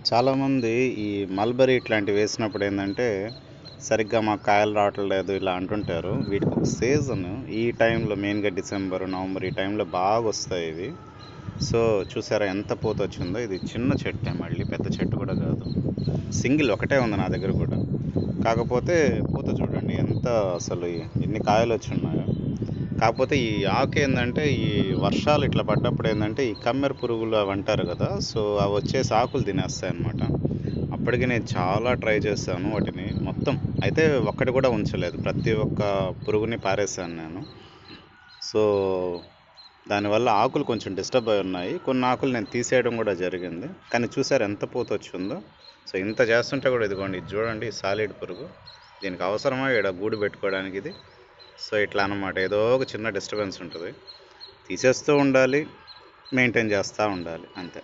చాలామంది ఈ మల్బరీ ఇట్లాంటివి వేసినప్పుడు ఏంటంటే సరిగ్గా మాకు కాయలు రావట్లేదు ఇలా అంటుంటారు. వీటికి ఒక సీజన్ ఈ టైంలో మెయిన్గా డిసెంబర్ నవంబర్ ఈ టైంలో బాగా వస్తాయి ఇవి. సో చూసారా ఎంత పూత వచ్చిందో. ఇది చిన్న చెట్టే, మళ్ళీ పెద్ద చెట్టు కూడా కాదు, సింగిల్ ఒకటే ఉంది నా దగ్గర కూడా. కాకపోతే పూత చూడండి ఎంత, అసలు ఎన్ని కాయలు వచ్చి ఉన్నాయో. కాకపోతే ఈ ఆకు ఏంటంటే ఈ వర్షాలు ఇట్లా పడ్డప్పుడు ఏంటంటే ఈ కమ్మెర పురుగులు అవి అంటారు కదా, సో అవి వచ్చేసి ఆకులు తినేస్తాయి అన్నమాట. అప్పటికి నేను చాలా ట్రై చేశాను వాటిని మొత్తం, అయితే ఒక్కటి కూడా ఉంచలేదు, ప్రతి ఒక్క పురుగుని పారేసాను నేను. సో దానివల్ల ఆకులు కొంచెం డిస్టర్బ్ అయి ఉన్నాయి, కొన్ని ఆకులు నేను తీసేయడం కూడా జరిగింది. కానీ చూసారు ఎంత పూత వచ్చిందో. సో ఇంత చేస్తుంటే కూడా ఇదిగోండి, ఇది చూడండి సాలిడ్ పురుగు, దీనికి అవసరమా ఇక్కడ గూడు పెట్టుకోవడానికి ఇది. సో ఇట్లా అన్నమాట, ఏదో ఒక చిన్న డిస్టర్బెన్స్ ఉంటుంది, తీసేస్తూ ఉండాలి, మెయింటైన్ చేస్తూ ఉండాలి అంతే.